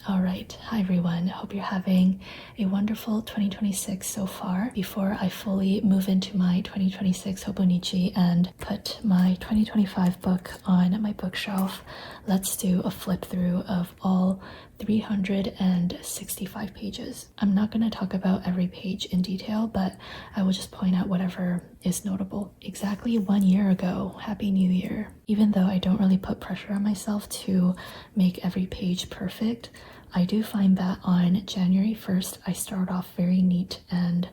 All right, hi everyone. Hope you're having a wonderful 2026 so far. Before I fully move into my 2026 Hobonichi and put my 2025 book on my bookshelf, let's do a flip through of all 365 pages. I'm not going to talk about every page in detail, but I will just point out whatever is notable. Exactly 1 year ago, Happy New Year. Even though I don't really put pressure on myself to make every page perfect, I do find that on January 1st, I start off very neat and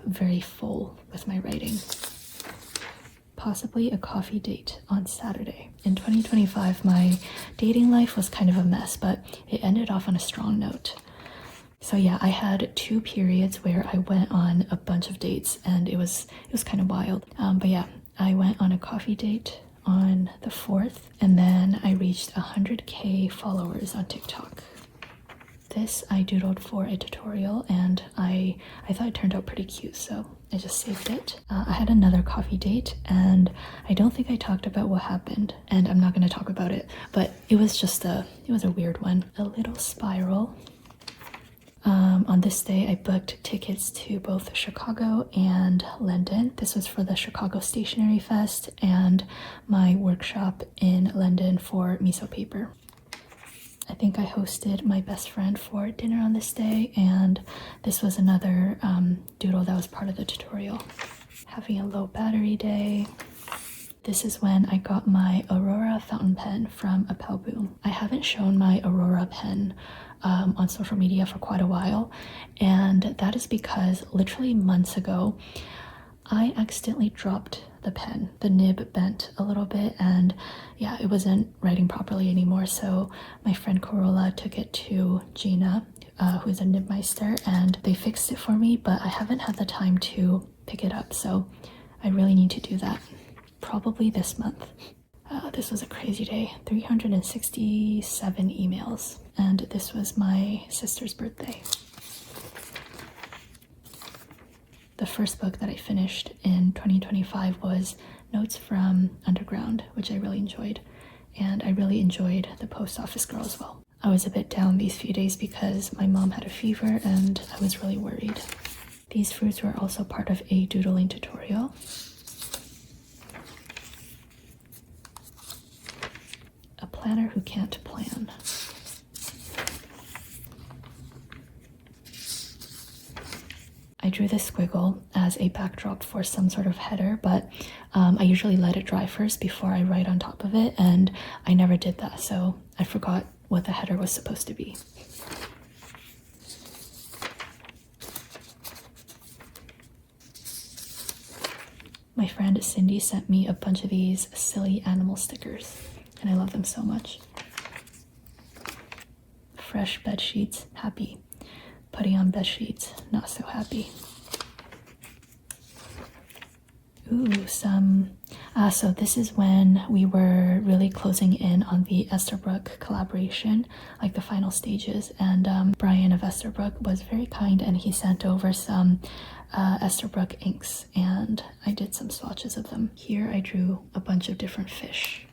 very full with my writing. Possibly a coffee date on Saturday. In 2025, my dating life was kind of a mess, but it ended off on a strong note. So yeah, I had 2 periods where I went on a bunch of dates, and it was kind of wild. But yeah, I went on a coffee date on the 4th, and then I reached 100k followers on TikTok. This I doodled for a tutorial, and I thought it turned out pretty cute, so I just saved it. I had another coffee date, and I don't think I talked about what happened, and I'm not going to talk about it, but it was a weird one. A little spiral. On this day, I booked tickets to both Chicago and London. This was for the Chicago Stationery Fest and my workshop in London for miso paper. I think I hosted my best friend for dinner on this day, and this was another doodle that was part of the tutorial. Having a low battery day. This is when I got my Aurora fountain pen from Appel Boom. I haven't shown my Aurora pen on social media for quite a while, and that is because literally months ago, I accidentally dropped the pen. The nib bent a little bit, and yeah, it wasn't writing properly anymore, so my friend Corolla took it to Gina, who's a nibmeister, and they fixed it for me, but I haven't had the time to pick it up, so I really need to do that. Probably this month. This was a crazy day. 367 emails, and this was my sister's birthday. The first book that I finished in 2025 was Notes from Underground, which I really enjoyed, and I really enjoyed The Post Office Girl as well. I was a bit down these few days because my mom had a fever and I was really worried. These fruits were also part of a doodling tutorial. A planner who can't plan. I drew this squiggle as a backdrop for some sort of header, but I usually let it dry first before I write on top of it, and I never did that, so I forgot what the header was supposed to be. My friend Cindy sent me a bunch of these silly animal stickers, and I love them so much. Fresh bed sheets, happy. Putting on bed sheets, not so happy. Ooh, so this is when we were really closing in on the Esterbrook collaboration, like the final stages, and Brian of Esterbrook was very kind, and he sent over some Esterbrook inks, and I did some swatches of them. Here I drew a bunch of different fish.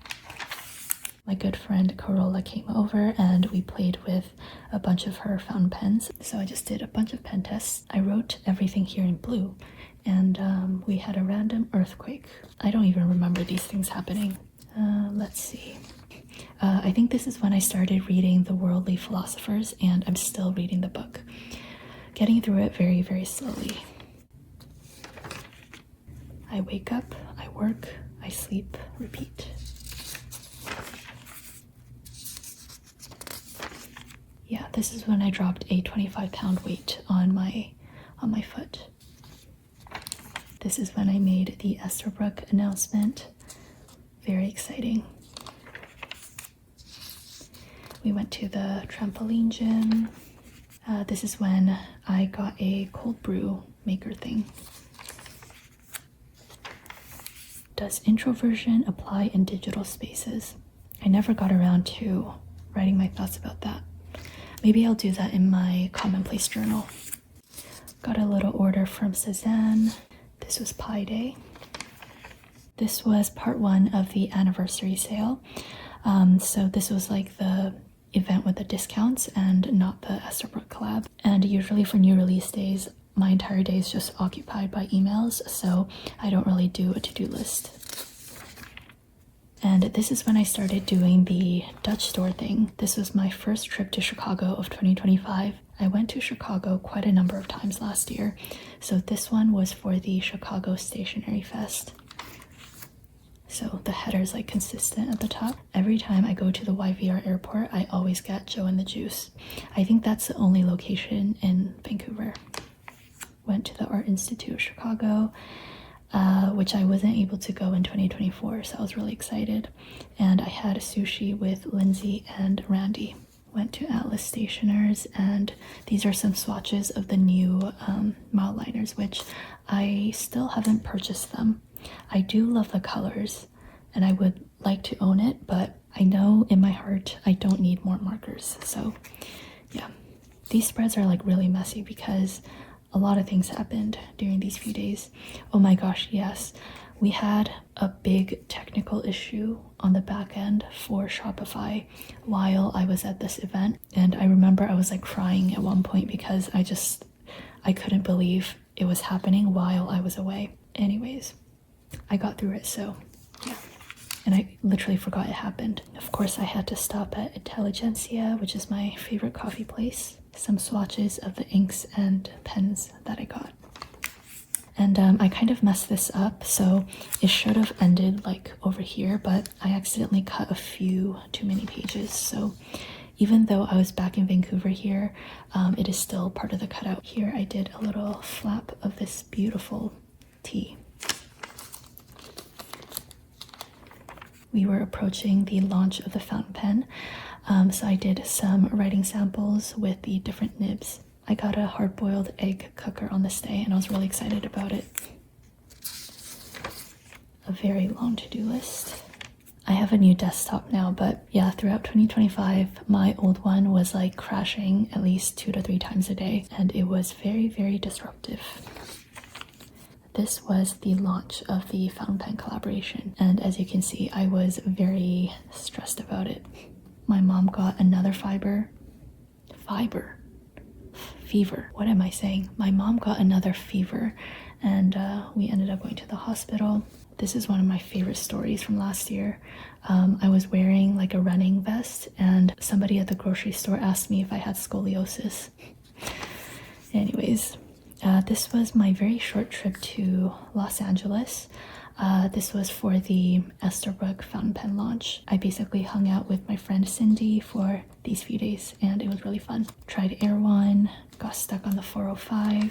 My good friend Corolla came over and we played with a bunch of her fountain pens. So I just did a bunch of pen tests. I wrote everything here in blue, and we had a random earthquake. I don't even remember these things happening. Let's see. I think this is when I started reading The Worldly Philosophers, and I'm still reading the book. Getting through it very, very slowly. I wake up, I work, I sleep, repeat. Yeah, this is when I dropped a 25-pound weight on my foot. This is when I made the Esterbrook announcement. Very exciting. We went to the trampoline gym. This is when I got a cold brew maker thing. Does introversion apply in digital spaces? I never got around to writing my thoughts about that. Maybe I'll do that in my commonplace journal. Got a little order from Cezanne. This was Pi Day. This was part 1 of the anniversary sale. So this was like the event with the discounts and not the Esterbrook collab. And usually for new release days, my entire day is just occupied by emails, so I don't really do a to-do list. And this is when I started doing the Dutch store thing. This was my first trip to Chicago of 2025. I went to Chicago quite a number of times last year, so this one was for the Chicago Stationery Fest. So the header's like consistent at the top. Every time I go to the YVR airport, I always get Joe and the Juice. I think that's the only location in Vancouver. Went to the Art Institute of Chicago, which I wasn't able to go in 2024, so I was really excited. And I had sushi with Lindsay and Randy. Went to Atlas Stationers, and these are some swatches of the new Mildliners, which I still haven't purchased them. I do love the colors, and I would like to own it, but I know in my heart I don't need more markers. So yeah, these spreads are like really messy because a lot of things happened during these few days. Oh my gosh, yes. We had a big technical issue on the back end for Shopify while I was at this event. And I remember I was like crying at one point because I couldn't believe it was happening while I was away. Anyways, I got through it, so yeah. And I literally forgot it happened. Of course, I had to stop at Intelligentsia, which is my favorite coffee place. Some swatches of the inks and pens that I got. And I kind of messed this up, so it should have ended like over here, but I accidentally cut a few too many pages. So even though I was back in Vancouver here, it is still part of the cutout. Here I did a little flap of this beautiful tea. We were approaching the launch of the fountain pen, so I did some writing samples with the different nibs. I got a hard-boiled egg cooker on this day, and I was really excited about it. A very long to-do list. I have a new desktop now, but yeah, throughout 2025, my old one was like crashing at least 2 to 3 times a day, and it was very, very disruptive. This was the launch of the fountain pen collaboration, and as you can see, I was very stressed about it. My mom got another fever. What am I saying? My mom got another fever, and we ended up going to the hospital. This is one of my favorite stories from last year. I was wearing like a running vest, and somebody at the grocery store asked me if I had scoliosis. Anyways, this was my very short trip to Los Angeles. This was for the Esterbrook fountain pen launch. I basically hung out with my friend Cindy for these few days, and it was really fun. Tried Air One, got stuck on the 405.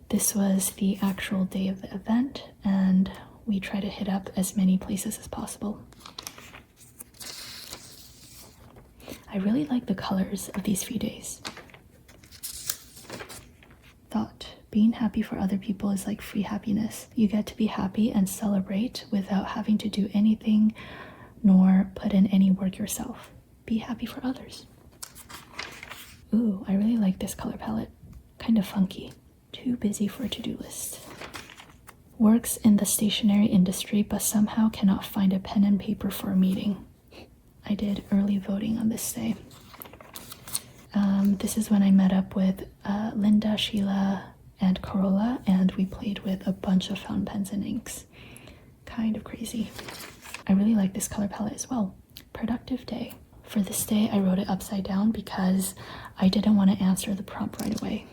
This was the actual day of the event, and we tried to hit up as many places as possible. I really like the colors of these few days. Thought. Being happy for other people is like free happiness. You get to be happy and celebrate without having to do anything nor put in any work yourself. Be happy for others. Ooh, I really like this color palette. Kind of funky. Too busy for a to-do list. Works in the stationery industry but somehow cannot find a pen and paper for a meeting. I did early voting on this day. This is when I met up with Linda, Sheila, and Corolla, and we played with a bunch of fountain pens and inks. Kind of crazy. I really like this color palette as well. Productive day. For this day, I wrote it upside down because I didn't want to answer the prompt right away,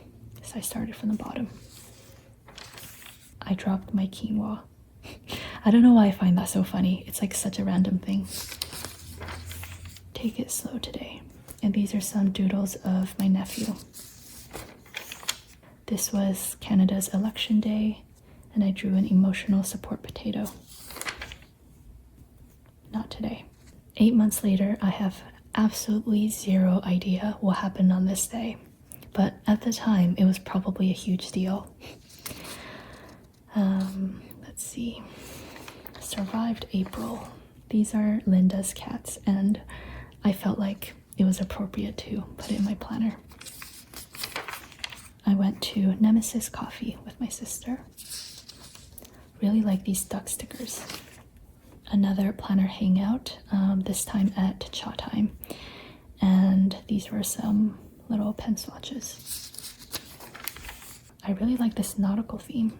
so I started from the bottom. I dropped my quinoa. I don't know why I find that so funny. It's like such a random thing. Take it slow today. And these are some doodles of my nephew. This was Canada's election day, and I drew an emotional support potato. Not today. 8 months later, I have absolutely zero idea what happened on this day, but at the time, it was probably a huge deal. Let's see. Survived April. These are Linda's cats, and I felt like it was appropriate to put it in my planner. I went to Nemesis Coffee with my sister. Really like these duck stickers. Another planner hangout, this time at cha time. And these were some little pen swatches. I really like this nautical theme.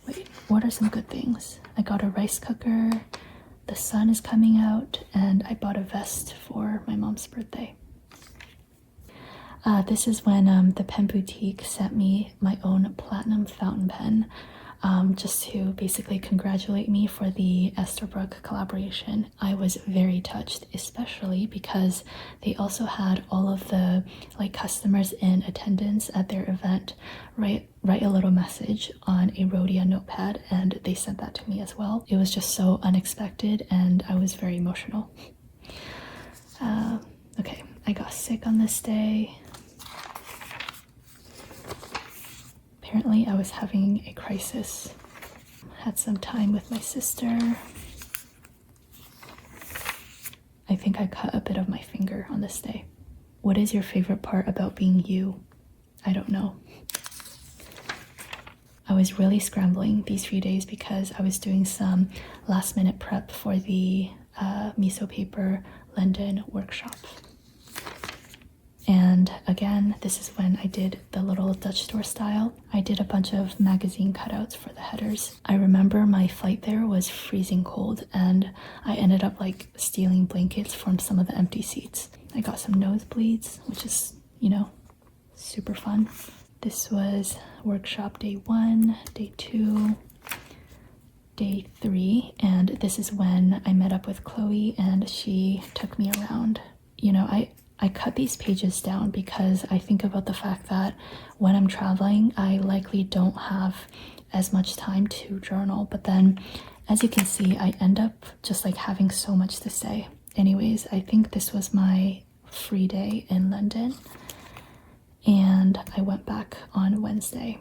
Wait, what are some good things? I got a rice cooker, the sun is coming out, and I bought a vest for my mom's birthday. This is when the pen boutique sent me my own platinum fountain pen, just to basically congratulate me for the Esterbrook collaboration. I was very touched, especially because they also had all of the customers in attendance at their event write a little message on a Rhodia notepad, and they sent that to me as well. It was just so unexpected and I was very emotional. Okay, I got sick on this day. Apparently I was having a crisis. Had some time with my sister. I think I cut a bit of my finger on this day. What is your favorite part about being you? I don't know. I was really scrambling these few days because I was doing some last minute prep for the miso paper London workshop. And again, this is when I did the little Dutch store style. I did a bunch of magazine cutouts for the headers. I remember my flight there was freezing cold and I ended up stealing blankets from some of the empty seats. I got some nosebleeds, which is, super fun. This was workshop day 1, day 2, day 3, and this is when I met up with Chloe and she took me around. I cut these pages down because I think about the fact that when I'm traveling, I likely don't have as much time to journal. But then, as you can see, I end up just having so much to say. Anyways, I think this was my free day in London. And I went back on Wednesday.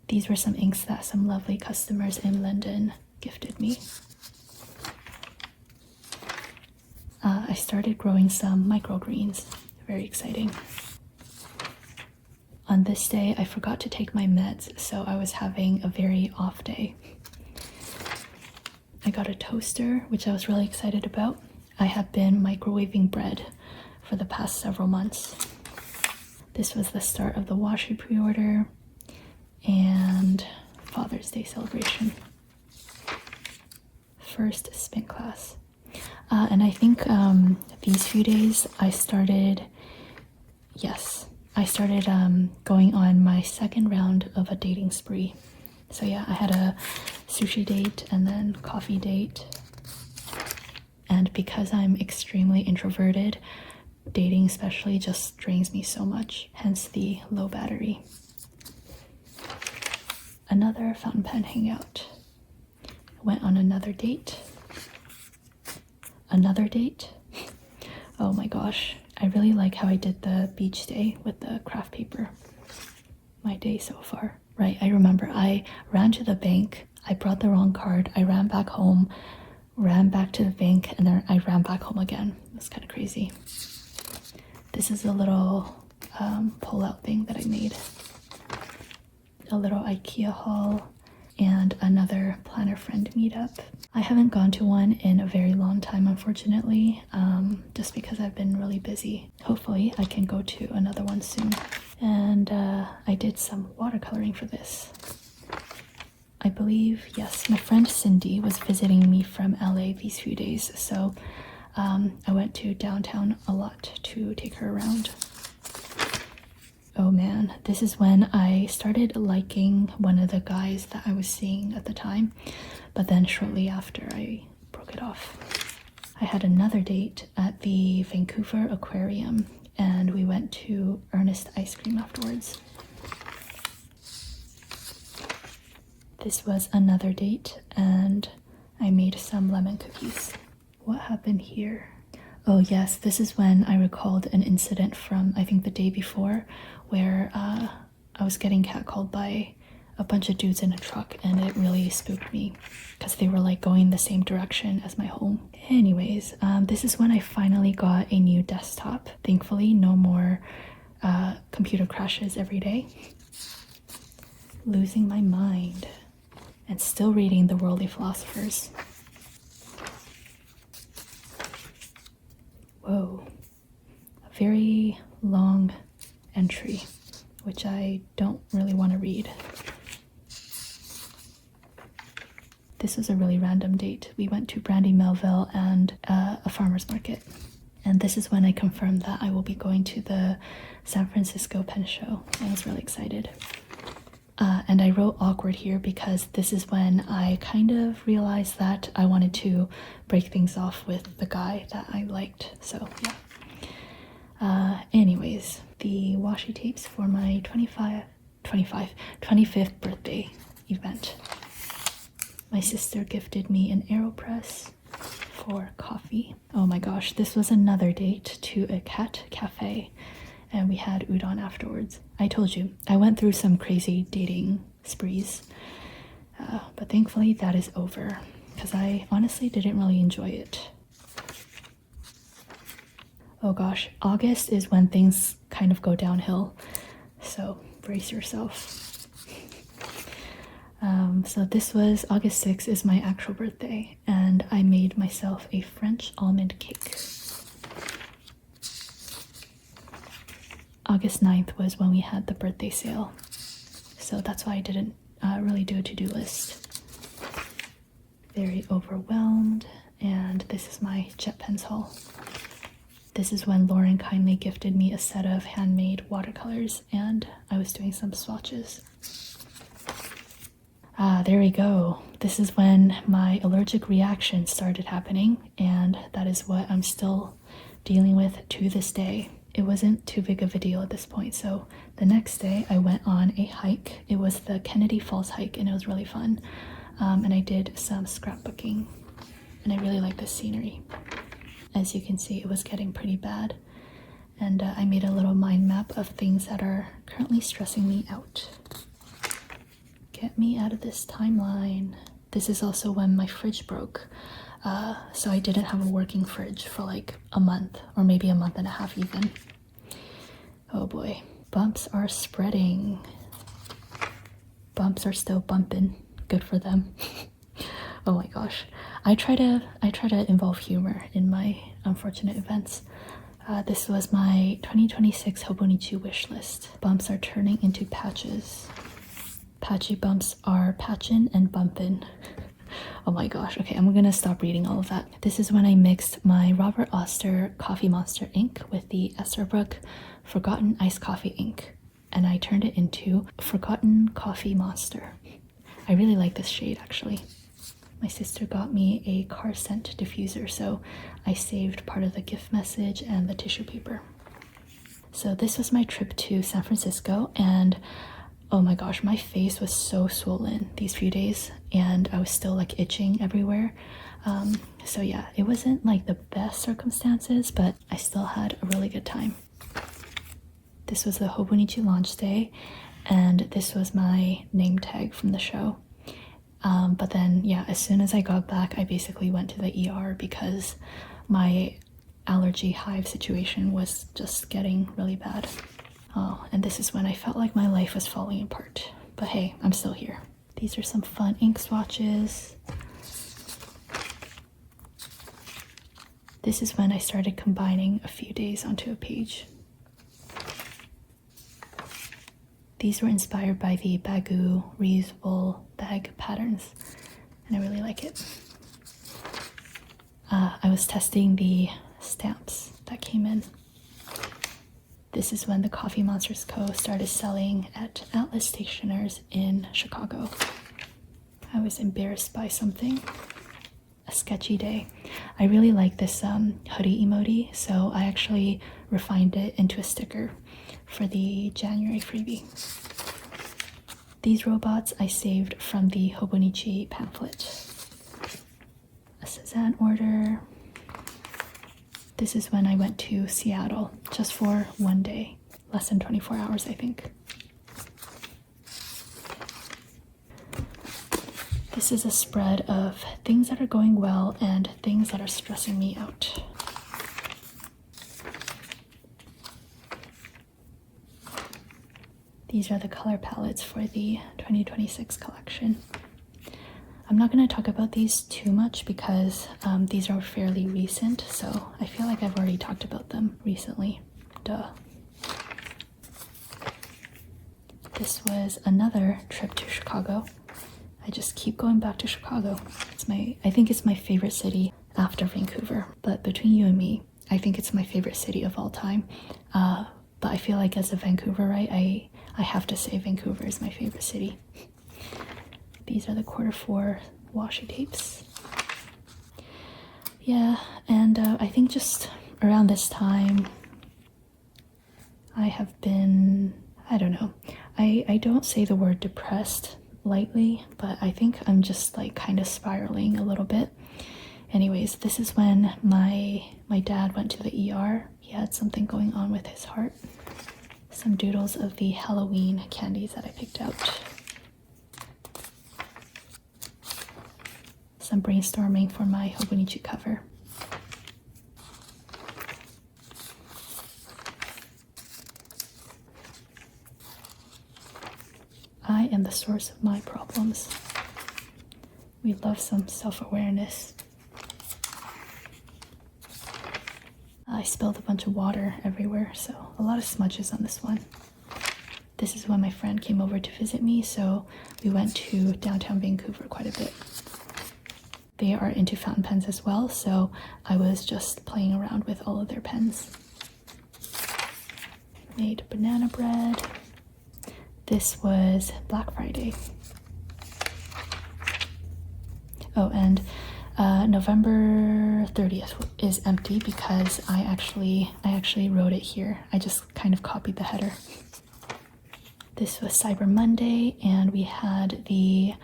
These were some inks that some lovely customers in London gifted me. I started growing some microgreens. Very exciting. On this day, I forgot to take my meds, so I was having a very off day. I got a toaster, which I was really excited about. I have been microwaving bread for the past several months. This was the start of the washi pre-order and Father's Day celebration. First spin class. And I think these few days I started going on my second round of a dating spree. So yeah, I had a sushi date and then coffee date. And because I'm extremely introverted, dating especially just drains me so much, hence the low battery. Another fountain pen hangout. Went on another date. Another date. Oh my gosh, I really like how I did the beach day with the craft paper. My day so far. Right, I remember I ran to the bank, I brought the wrong card, I ran back home, ran back to the bank, and then I ran back home again. That's kind of crazy. This is a little pull-out thing that I made. A little IKEA haul and another planner friend meetup. I haven't gone to one in a very long time, unfortunately, just because I've been really busy. Hopefully I can go to another one soon. And I did some watercoloring for this. I believe, yes, my friend Cindy was visiting me from LA these few days, so I went to downtown a lot to take her around. Oh man, this is when I started liking one of the guys that I was seeing at the time, but then shortly after I broke it off. I had another date at the Vancouver Aquarium and we went to Ernest Ice Cream afterwards. This was another date and I made some lemon cookies. What happened here? Oh yes, this is when I recalled an incident from I think the day before where I was getting catcalled by a bunch of dudes in a truck and it really spooked me because they were going the same direction as my home. Anyways, this is when I finally got a new desktop. Thankfully, no more computer crashes every day. Losing my mind and still reading the worldly philosophers. very long entry, which I don't really want to read. This was a really random date. We went to Brandy Melville and a farmer's market. And this is when I confirmed that I will be going to the San Francisco pen show. I was really excited. And I wrote awkward here because this is when I kind of realized that I wanted to break things off with the guy that I liked. So yeah. Anyways, the washi tapes for my 25th birthday event. My sister gifted me an AeroPress for coffee. Oh my gosh, this was another date to a cat cafe, and we had udon afterwards. I told you, I went through some crazy dating sprees, but thankfully that is over, because I honestly didn't really enjoy it. Oh gosh, August is when things kind of go downhill, so brace yourself. So this was August 6th is my actual birthday, and I made myself a French almond cake. August 9th was when we had the birthday sale, so that's why I didn't really do a to-do list. Very overwhelmed, and this is my jet pens haul. This is when Lauren kindly gifted me a set of handmade watercolors, and I was doing some swatches. There we go. This is when my allergic reaction started happening, and that is what I'm still dealing with to this day. It wasn't too big of a deal at this point, so the next day I went on a hike. It was the Kennedy Falls hike, and it was really fun. And I did some scrapbooking, and I really like the scenery. As you can see, it was getting pretty bad, and I made a little mind map of things that are currently stressing me out. Get me out of this timeline. This is also when my fridge broke, so I didn't have a working fridge for like a month, or maybe a month and a half even. Oh boy, bumps are spreading. Bumps are still bumping. Good for them. Oh my gosh, I try to involve humor in my unfortunate events. This was my 2026 Hobonichi wish list. Bumps are turning into patches. Patchy bumps are patchin' and bumpin'. Oh my gosh, okay, I'm gonna stop reading all of that. This is when I mixed my Robert Oster Coffee Monster ink with the Esterbrook Forgotten Iced Coffee ink, and I turned it into Forgotten Coffee Monster. I really like this shade actually. My sister got me a car scent diffuser, so I saved part of the gift message and the tissue paper. So this was my trip to San Francisco, and oh my gosh, my face was so swollen these few days, and I was still like itching everywhere. So yeah, it wasn't like the best circumstances, but I still had a really good time. This was the Hobonichi launch day, and this was my name tag from the show. But then yeah, as soon as I got back, I basically went to the ER because my allergy hive situation was just getting really bad. Oh, and this is when I felt like my life was falling apart. But hey, I'm still here. These are some fun ink swatches. This is when I started combining a few days onto a page. These were inspired by the Baggu reusable bag patterns, and I really like it. I was testing the stamps that came in. This is when TheCoffeeMonsterzCO started selling at Atlas Stationers in Chicago. I was embarrassed by something. A sketchy day. I really like this hoodie emoji, so I actually refined it into a sticker for the January freebie. These robots I saved from the Hobonichi pamphlet. A Cezanne order. This is when I went to Seattle, just for one day, less than 24 hours, I think. This is a spread of things that are going well and things that are stressing me out. These are the color palettes for the 2026 collection. I'm not going to talk about these too much because these are fairly recent, so I feel like I've already talked about them recently. Duh. This was another trip to Chicago. I just keep going back to Chicago. I think it's my favorite city after Vancouver. But between you and me, I think it's my favorite city of all time. But I feel like as a Vancouverite, I have to say Vancouver is my favorite city. These are the Q4 washi tapes. Yeah, and I think just around this time, I have been, I don't know, I don't say the word depressed lightly, but I think I'm just like kind of spiraling a little bit. Anyways, this is when my dad went to the ER. He had something going on with his heart. Some doodles of the Halloween candies that I picked out. Some brainstorming for my Hobonichi cover. I am the source of my problems. We love some self-awareness. I spilled a bunch of water everywhere, so a lot of smudges on this one. This is when my friend came over to visit me, so we went to downtown Vancouver quite a bit. They are into fountain pens as well, so I was just playing around with all of their pens. Made banana bread. This was Black Friday. Oh, and November 30th is empty because I actually wrote it here. I just kind of copied the header. This was Cyber Monday, and we had the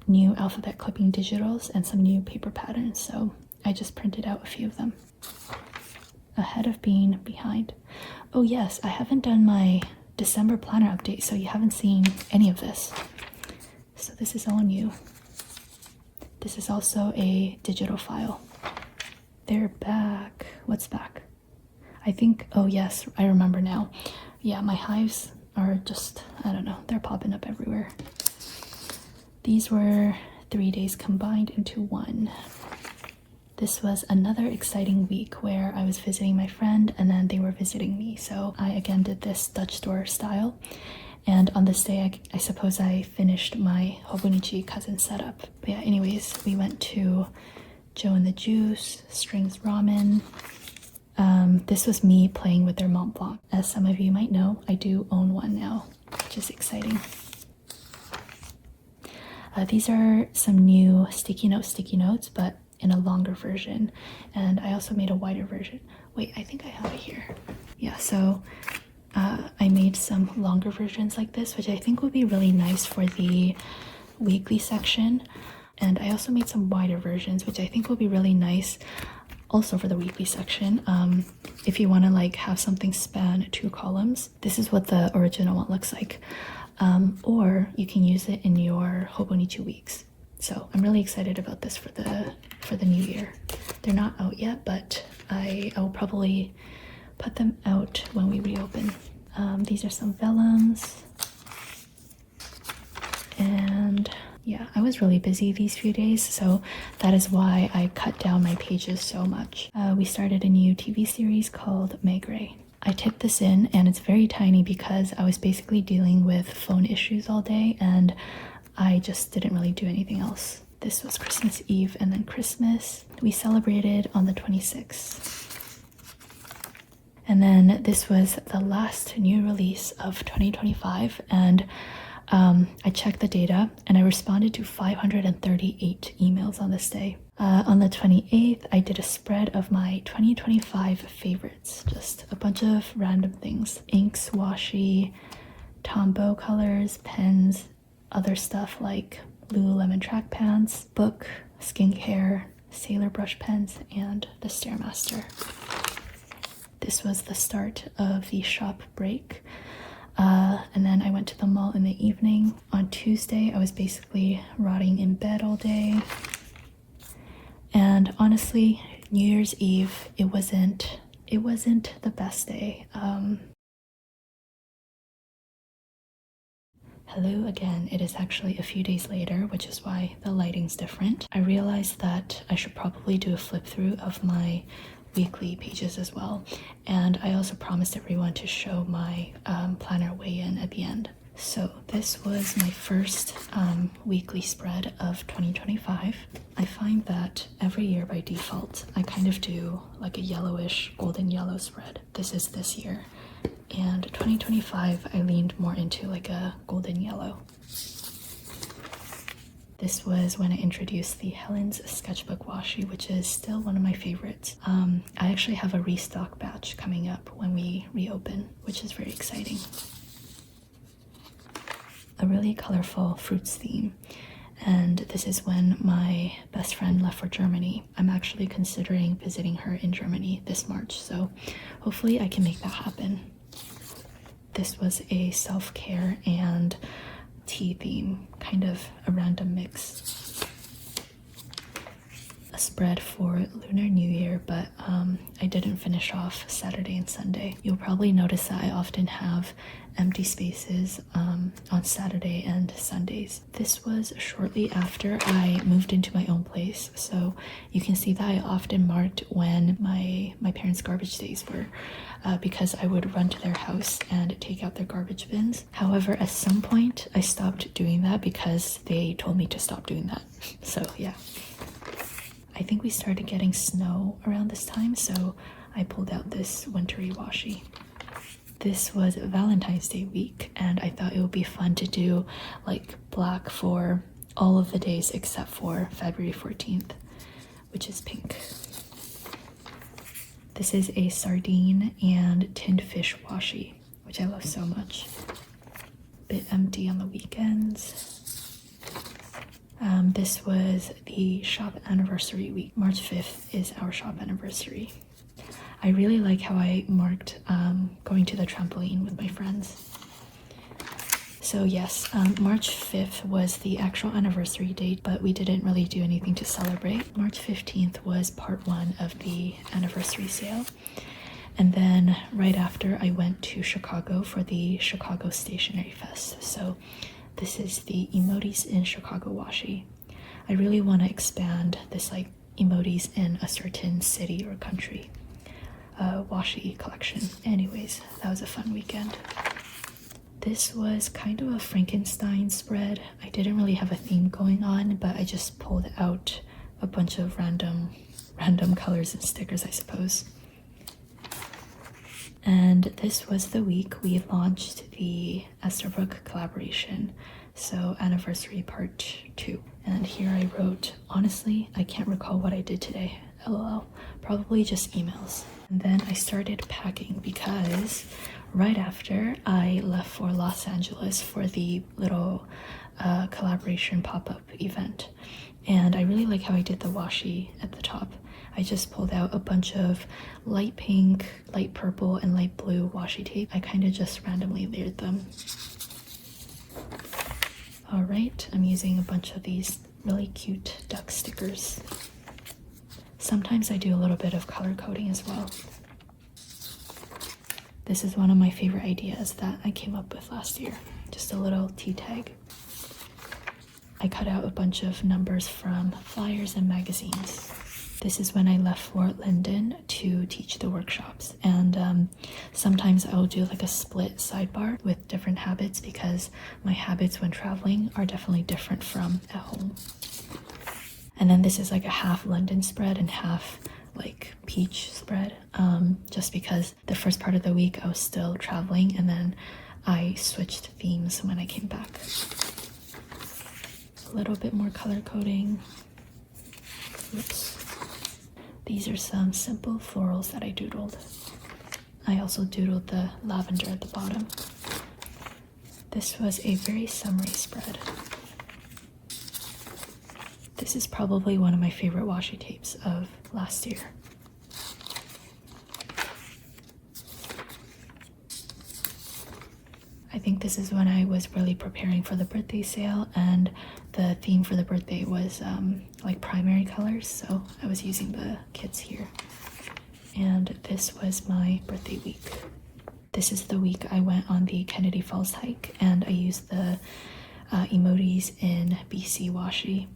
new alphabet clipping digitals and some new paper patterns, so I just printed out a few of them. Ahead of being behind. Oh yes, I haven't done my December planner update, so you haven't seen any of this. So this is all new. This is also a digital file. They're back. What's back? I think, oh yes, I remember now. Yeah, my hives are just, I don't know, they're popping up everywhere. These were 3 days combined into one. This was another exciting week where I was visiting my friend and then they were visiting me. So I again did this Dutch store style. And on this day, I suppose I finished my Hobonichi Cousin setup. But yeah, anyways, we went to Joe and the Juice, Strings Ramen. This was me playing with their Mont Blanc. As some of you might know, I do own one now, which is exciting. These are some new sticky notes, but in a longer version. And I also made a wider version. Wait, I think I have it here. Yeah, so I made some longer versions like this, which I think would be really nice for the weekly section. And I also made some wider versions, which I think will be really nice also for the weekly section. If you want to like have something span 2 columns, this is what the original one looks like. Or you can use it in your Hobonichi weeks. So I'm really excited about this for the new year. They're not out yet, but I will probably put them out when we reopen. These are some vellums. And yeah, I was really busy these few days, so that is why I cut down my pages so much. We started a new TV series called ᴑɪᴜ. I typed this in and it's very tiny because I was basically dealing with phone issues all day and I just didn't really do anything else. This was Christmas Eve and then Christmas. We celebrated on the 26th. And then this was the last new release of 2025 and I checked the data and I responded to 538 emails on this day. On the 28th, I did a spread of my 2025 favorites, just a bunch of random things. Inks, washi, Tombow colors, pens, other stuff like Lululemon track pants, book, skincare, sailor brush pens, and the Stairmaster. This was the start of the shop break. And then I went to the mall in the evening. On Tuesday, I was basically rotting in bed all day. And honestly, New Year's Eve, it wasn't the best day. Hello again, it is actually a few days later, which is why the lighting's different. I realized that I should probably do a flip through of my weekly pages as well. And I also promised everyone to show my planner weigh-in at the end. So this was my first weekly spread of 2025. I find that every year by default, I kind of do like a yellowish golden yellow spread. This is this year. And 2025, I leaned more into like a golden yellow. This was when I introduced the Helen's Sketchbook washi, which is still one of my favorites. I actually have a restock batch coming up when we reopen, which is very exciting. A really colorful fruits theme. And this is when my best friend left for Germany. I'm actually considering visiting her in Germany this March, so hopefully I can make that happen. This was a self-care and tea theme, kind of a random mix. A spread for Lunar New Year, but I didn't finish off Saturday and Sunday. You'll probably notice that I often have empty spaces on Saturday and Sundays. This was shortly after I moved into my own place, so you can see that I often marked when my parents' garbage days were, because I would run to their house and take out their garbage bins. However, at some point I stopped doing that because they told me to stop doing that. So yeah. I think we started getting snow around this time, so I pulled out this wintry washi. This was Valentine's Day week, and I thought it would be fun to do like black for all of the days except for February 14th, which is pink. This is a sardine and tinned fish washi, which I love so much. Bit empty on the weekends. This was the shop anniversary week. March 5th is our shop anniversary. I really like how I marked going to the trampoline with my friends. So yes, March 5th was the actual anniversary date, but we didn't really do anything to celebrate. March 15th was part 1 of the anniversary sale. And then right after, I went to Chicago for the Chicago Stationery Fest. So this is the Emojis in Chicago washi. I really want to expand this like emojis in a certain city or country washi collection. Anyways, that was a fun weekend. This was kind of a Frankenstein spread. I didn't really have a theme going on, but I just pulled out a bunch of random colors and stickers, I suppose. And this was the week we launched the Esterbrook collaboration, so anniversary part 2. And here I wrote, honestly, I can't recall what I did today, lol, probably just emails. And then I started packing because right after I left for Los Angeles for the little collaboration pop-up event. And I really like how I did the washi at the top. I just pulled out a bunch of light pink, light purple, and light blue washi tape. I kind of just randomly layered them. Alright, I'm using a bunch of these really cute duck stickers. Sometimes I do a little bit of color coding as well. This is one of my favorite ideas that I came up with last year. Just a little tea tag. I cut out a bunch of numbers from flyers and magazines. This is when I left for Linden to teach the workshops, and sometimes I will do like a split sidebar with different habits because my habits when traveling are definitely different from at home. And then this is like a half London spread and half like peach spread, just because the first part of the week I was still traveling and then I switched themes when I came back. A little bit more color coding. Oops. These are some simple florals that I doodled. I also doodled the lavender at the bottom. This was a very summery spread. This is probably one of my favorite washi tapes of last year. I think this is when I was really preparing for the birthday sale, and the theme for the birthday was like primary colors, so I was using the kits here. And this was my birthday week. This is the week I went on the Kennedy Falls hike, and I used the emojis in BC washi.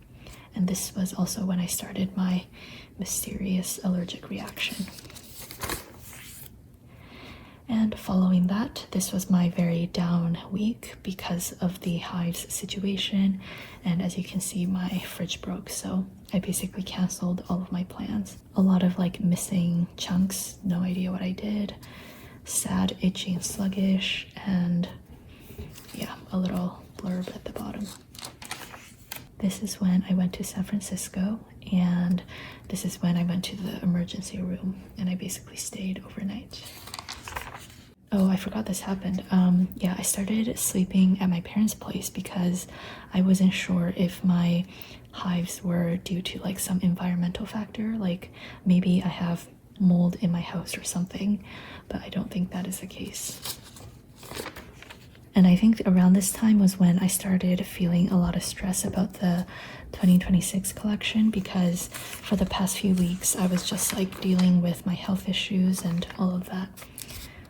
And this was also when I started my mysterious allergic reaction. And following that, this was my very down week because of the hives situation. And as you can see, my fridge broke, so I basically canceled all of my plans. A lot of like missing chunks, no idea what I did, sad, itchy, and sluggish, and yeah, a little blurb at the bottom. This is when I went to San Francisco, and this is when I went to the emergency room, and I basically stayed overnight. Oh, I forgot this happened. Yeah, I started sleeping at my parents' place because I wasn't sure if my hives were due to like some environmental factor, like maybe I have mold in my house or something, but I don't think that is the case. And I think around this time was when I started feeling a lot of stress about the 2026 collection, because for the past few weeks I was just like dealing with my health issues and all of that.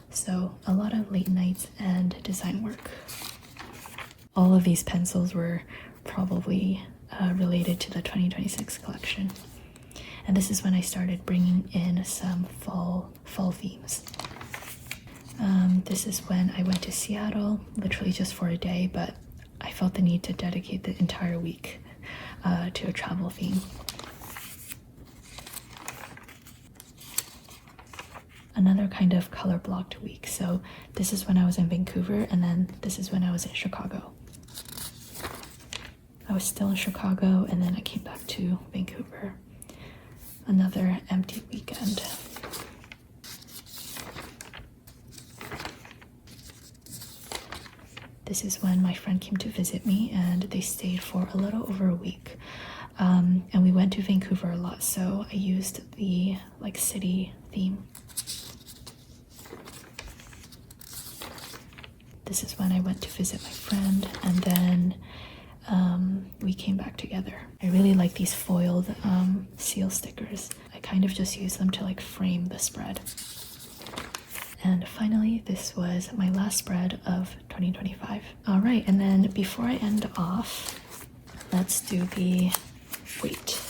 So a lot of late nights and design work. All of these pencils were probably related to the 2026 collection. And this is when I started bringing in some fall themes. This is when I went to Seattle, literally just for a day, but I felt the need to dedicate the entire week to a travel theme. Another kind of color blocked week. So this is when I was in Vancouver, and then this is when I was in Chicago. I was still in Chicago, and then I came back to Vancouver. Another empty weekend. This is when my friend came to visit me, and they stayed for a little over a week. And we went to Vancouver a lot, so I used the like city theme. This is when I went to visit my friend, and then we came back together. I really like these foiled seal stickers. I kind of just use them to like frame the spread. And finally, this was my last spread of 2025. All right, and then before I end off, let's do the weight.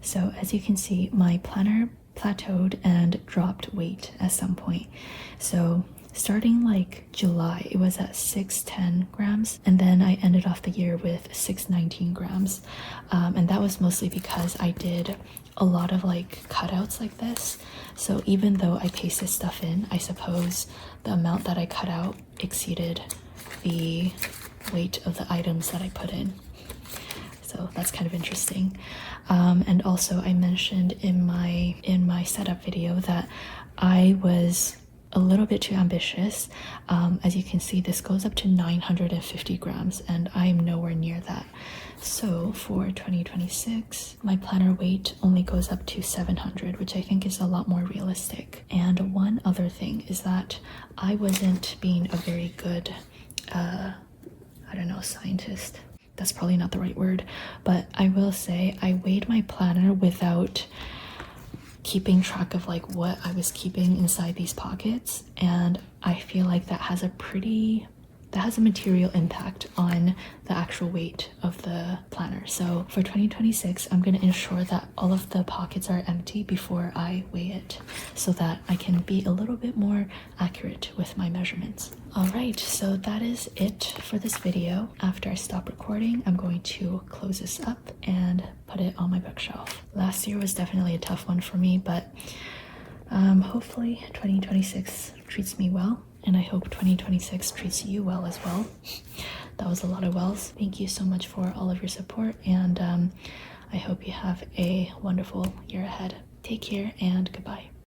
So as you can see, my planner plateaued and dropped weight at some point. So starting like July, it was at 610 grams, and then I ended off the year with 619 grams. And that was mostly because I did a lot of like cutouts like this. So even though I pasted stuff in, I suppose the amount that I cut out exceeded the weight of the items that I put in. So that's kind of interesting. And also I mentioned in my setup video that I was a little bit too ambitious. As you can see, this goes up to 950 grams, and I'm nowhere near that. So for 2026, my planner weight only goes up to 700, which I think is a lot more realistic. And one other thing is that I wasn't being a very good, I don't know, scientist. That's probably not the right word, but I will say I weighed my planner without keeping track of like what I was keeping inside these pockets, and I feel like that has a material impact on the actual weight of the planner. So for 2026, I'm going to ensure that all of the pockets are empty before I weigh it, so that I can be a little bit more accurate with my measurements. Alright, so that is it for this video. After I stop recording, I'm going to close this up and put it on my bookshelf. Last year was definitely a tough one for me, but hopefully 2026 treats me well, and I hope 2026 treats you well as well. That was a lot of wells. Thank you so much for all of your support, and I hope you have a wonderful year ahead. Take care and goodbye.